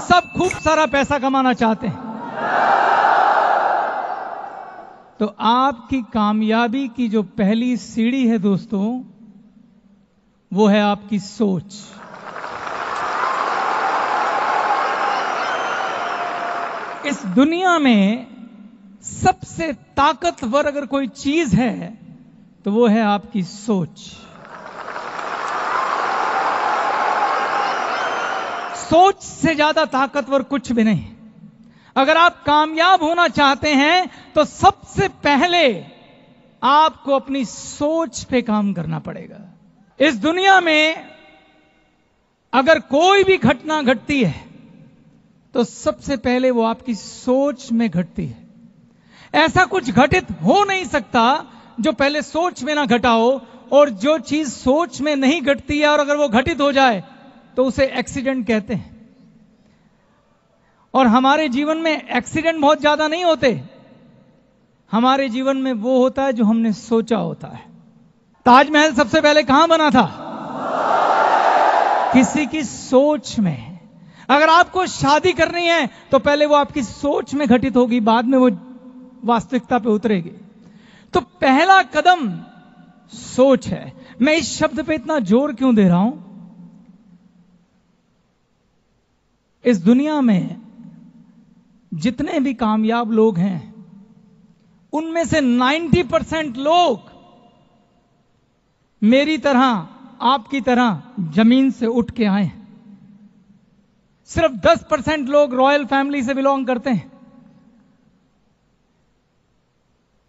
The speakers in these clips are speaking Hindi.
सब खूब सारा पैसा कमाना चाहते हैं। तो आपकी कामयाबी की जो पहली सीढ़ी है दोस्तों, वो है आपकी सोच। इस दुनिया में सबसे ताकतवर अगर कोई चीज है तो वो है आपकी सोच। सोच से ज्यादा ताकतवर कुछ भी नहीं। अगर आप कामयाब होना चाहते हैं तो सबसे पहले आपको अपनी सोच पे काम करना पड़ेगा। इस दुनिया में अगर कोई भी घटना घटती है तो सबसे पहले वो आपकी सोच में घटती है। ऐसा कुछ घटित हो नहीं सकता जो पहले सोच में ना घटा हो, और जो चीज सोच में नहीं घटती है और अगर वो घटित हो जाए तो उसे एक्सीडेंट कहते हैं। और हमारे जीवन में एक्सीडेंट बहुत ज्यादा नहीं होते, हमारे जीवन में वो होता है जो हमने सोचा होता है। ताजमहल सबसे पहले कहां बना था? किसी की सोच में। अगर आपको शादी करनी है तो पहले वो आपकी सोच में घटित होगी, बाद में वो वास्तविकता पे उतरेगी। तो पहला कदम सोच है। मैं इस शब्द पे इतना जोर क्यों दे रहा हूं? इस दुनिया में जितने भी कामयाब लोग हैं उनमें से 90% लोग मेरी तरह, आपकी तरह जमीन से उठ के आए हैं। सिर्फ 10% लोग रॉयल फैमिली से बिलोंग करते हैं।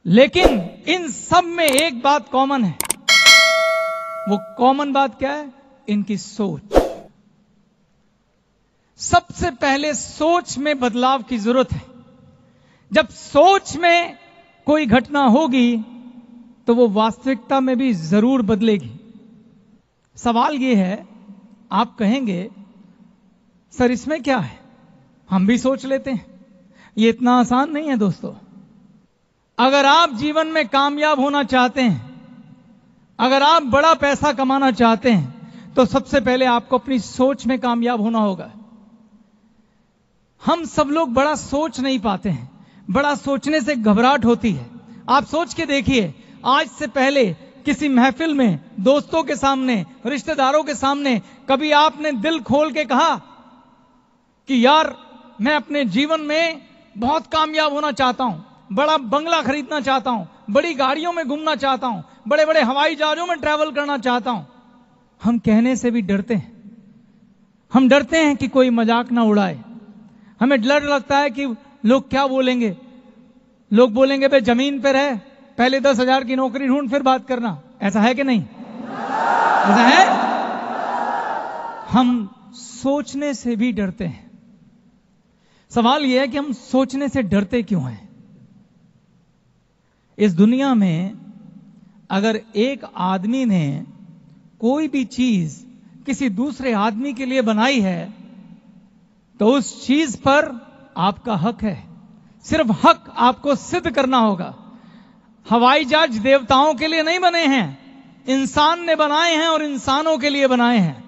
लेकिन इन सब में एक बात कॉमन है। वो कॉमन बात क्या है? इनकी सोच। सबसे पहले सोच में बदलाव की जरूरत है। जब सोच में कोई घटना होगी तो वो वास्तविकता में भी जरूर बदलेगी। सवाल ये है, आप कहेंगे सर इसमें क्या है, हम भी सोच लेते हैं। ये इतना आसान नहीं है दोस्तों। अगर आप जीवन में कामयाब होना चाहते हैं, अगर आप बड़ा पैसा कमाना चाहते हैं, तो सबसे पहले आपको अपनी सोच में कामयाब होना होगा। हम सब लोग बड़ा सोच नहीं पाते हैं। बड़ा सोचने से घबराहट होती है। आप सोच के देखिए, आज से पहले किसी महफिल में, दोस्तों के सामने, रिश्तेदारों के सामने कभी आपने दिल खोल के कहा कि यार मैं अपने जीवन में बहुत कामयाब होना चाहता हूं, बड़ा बंगला खरीदना चाहता हूं, बड़ी गाड़ियों में घूमना चाहता हूं, बड़े बड़े हवाई जहाजों में ट्रैवल करना चाहता हूं? हम कहने से भी डरते हैं। हम डरते हैं कि कोई मजाक ना उड़ाए। हमें डर लगता है कि लोग क्या बोलेंगे। लोग बोलेंगे भाई जमीन पे रह, पहले 10,000 की नौकरी ढूंढ फिर बात करना। ऐसा है कि नहीं? ऐसा है। हम सोचने से भी डरते हैं। सवाल यह है कि हम सोचने से डरते क्यों हैं? इस दुनिया में अगर एक आदमी ने कोई भी चीज किसी दूसरे आदमी के लिए बनाई है तो उस चीज पर आपका हक है। सिर्फ हक आपको सिद्ध करना होगा। हवाई जहाज देवताओं के लिए नहीं बने हैं, इंसान ने बनाए हैं और इंसानों के लिए बनाए हैं।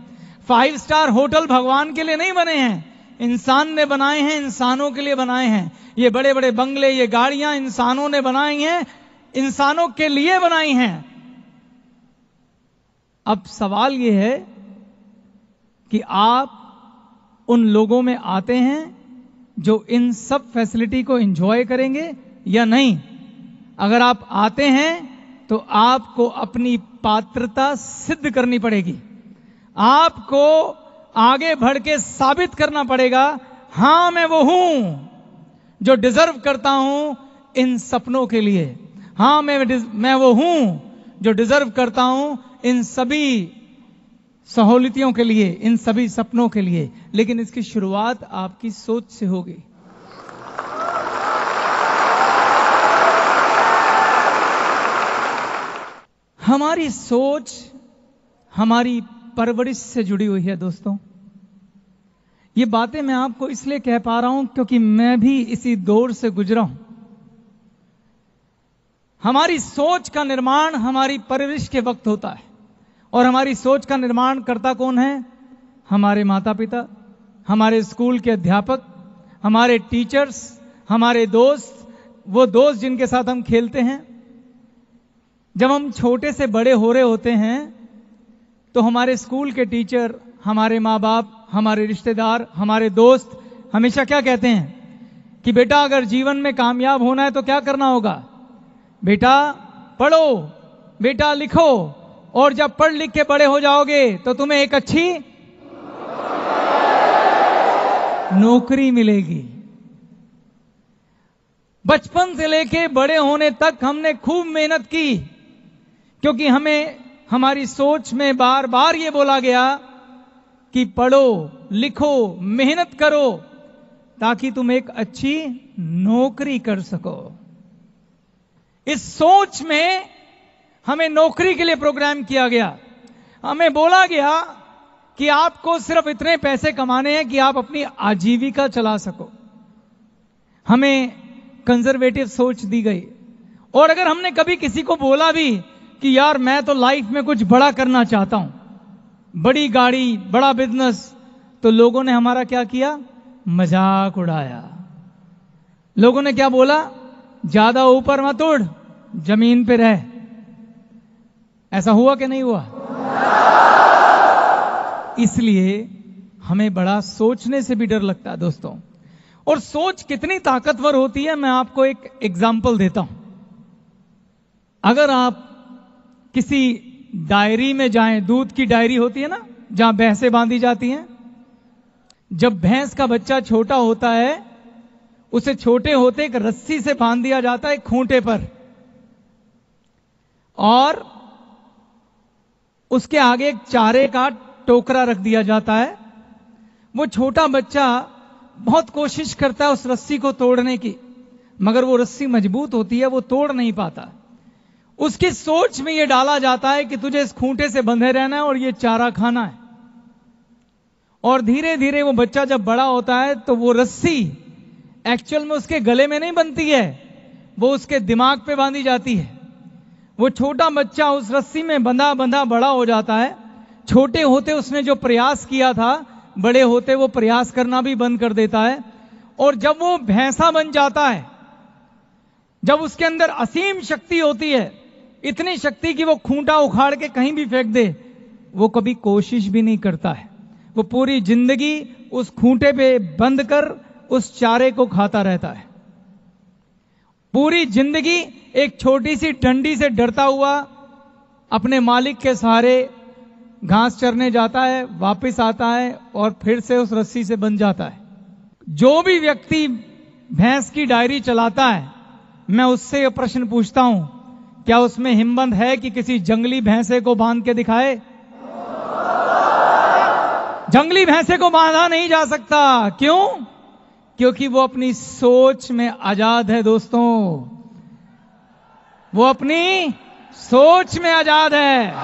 5 स्टार होटल भगवान के लिए नहीं बने हैं, इंसान ने बनाए हैं, इंसानों के लिए बनाए हैं। ये बड़े बड़े बंगले, ये गाड़ियां इंसानों ने बनाई हैं, इंसानों के लिए बनाई हैं। अब सवाल यह है कि आप उन लोगों में आते हैं जो इन सब फैसिलिटी को एंजॉय करेंगे या नहीं। अगर आप आते हैं तो आपको अपनी पात्रता सिद्ध करनी पड़ेगी। आपको आगे बढ़ के साबित करना पड़ेगा, हां मैं वो हूं जो डिजर्व करता हूं इन सपनों के लिए। हां मैं वो हूं जो डिजर्व करता हूं इन सभी सहूलियतों के लिए, इन सभी सपनों के लिए। लेकिन इसकी शुरुआत आपकी सोच से होगी। हमारी सोच हमारी परवरिश से जुड़ी हुई है दोस्तों। ये बातें मैं आपको इसलिए कह पा रहा हूं क्योंकि मैं भी इसी दौर से गुजरा हूं। हमारी सोच का निर्माण हमारी परवरिश के वक्त होता है। और हमारी सोच का निर्माण करता कौन है? हमारे माता पिता, हमारे स्कूल के अध्यापक, हमारे टीचर्स, हमारे दोस्त, वो दोस्त जिनके साथ हम खेलते हैं। जब हम छोटे से बड़े हो रहे होते हैं तो हमारे स्कूल के टीचर, हमारे माँ बाप, हमारे रिश्तेदार, हमारे दोस्त हमेशा क्या कहते हैं कि बेटा अगर जीवन में कामयाब होना है तो क्या करना होगा? बेटा पढ़ो, बेटा लिखो, और जब पढ़ लिख के बड़े हो जाओगे तो तुम्हें एक अच्छी नौकरी मिलेगी। बचपन से लेके बड़े होने तक हमने खूब मेहनत की, क्योंकि हमें हमारी सोच में बार बार ये बोला गया कि पढ़ो, लिखो, मेहनत करो ताकि तुम एक अच्छी नौकरी कर सको। इस सोच में हमें नौकरी के लिए प्रोग्राम किया गया। हमें बोला गया कि आपको सिर्फ इतने पैसे कमाने हैं कि आप अपनी आजीविका चला सको। हमें कंजर्वेटिव सोच दी गई। और अगर हमने कभी किसी को बोला भी कि यार मैं तो लाइफ में कुछ बड़ा करना चाहता हूं, बड़ी गाड़ी, बड़ा बिजनेस, तो लोगों ने हमारा क्या किया? मजाक उड़ाया। लोगों ने क्या बोला? ज्यादा ऊपर मत उड़, जमीन पे रह। ऐसा हुआ कि नहीं हुआ? इसलिए हमें बड़ा सोचने से भी डर लगता है दोस्तों। और सोच कितनी ताकतवर होती है, मैं आपको एक एग्जाम्पल देता हूं। अगर आप किसी डायरी में जाएं, दूध की डायरी होती है ना, जहां भैंसें बांधी जाती हैं। जब भैंस का बच्चा छोटा होता है, उसे छोटे होते एक रस्सी से बांध दिया जाता है खूंटे पर, और उसके आगे एक चारे का टोकरा रख दिया जाता है। वो छोटा बच्चा बहुत कोशिश करता है उस रस्सी को तोड़ने की, मगर वो रस्सी मजबूत होती है, वो तोड़ नहीं पाता। उसकी सोच में ये डाला जाता है कि तुझे इस खूंटे से बंधे रहना है और ये चारा खाना है। और धीरे धीरे वो बच्चा जब बड़ा होता है तो वो रस्सी एक्चुअल में उसके गले में नहीं बनती है, वो उसके दिमाग पे बांधी जाती है। वो छोटा बच्चा उस रस्सी में बंधा बंधा बड़ा हो जाता है। छोटे होते उसने जो प्रयास किया था, बड़े होते वो प्रयास करना भी बंद कर देता है। और जब वो भैंसा बन जाता है, जब उसके अंदर असीम शक्ति होती है, इतनी शक्ति कि वो खूंटा उखाड़ के कहीं भी फेंक दे, वो कभी कोशिश भी नहीं करता है। वो पूरी जिंदगी उस खूंटे पे बंद कर उस चारे को खाता रहता है। पूरी जिंदगी एक छोटी सी डंडी से डरता हुआ अपने मालिक के सहारे घास चरने जाता है, वापस आता है और फिर से उस रस्सी से बंध जाता है। जो भी व्यक्ति भैंस की डायरी चलाता है, मैं उससे यह प्रश्न पूछता हूं, क्या उसमें हिम्मत है कि किसी जंगली भैंसे को बांध के दिखाए? जंगली भैंसे को बांधा नहीं जा सकता। क्यों? क्योंकि वो अपनी सोच में आजाद है दोस्तों। वो अपनी सोच में आजाद है।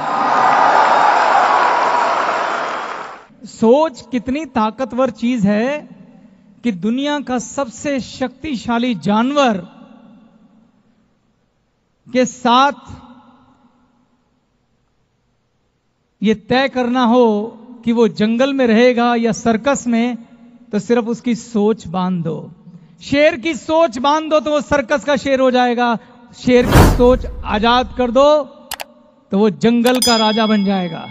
सोच कितनी ताकतवर चीज है कि दुनिया का सबसे शक्तिशाली जानवर के साथ ये तय करना हो कि वो जंगल में रहेगा या सर्कस में, तो सिर्फ उसकी सोच बांध दो। शेर की सोच बांध दो तो वो सर्कस का शेर हो जाएगा। शेर की सोच आजाद कर दो तो वो जंगल का राजा बन जाएगा।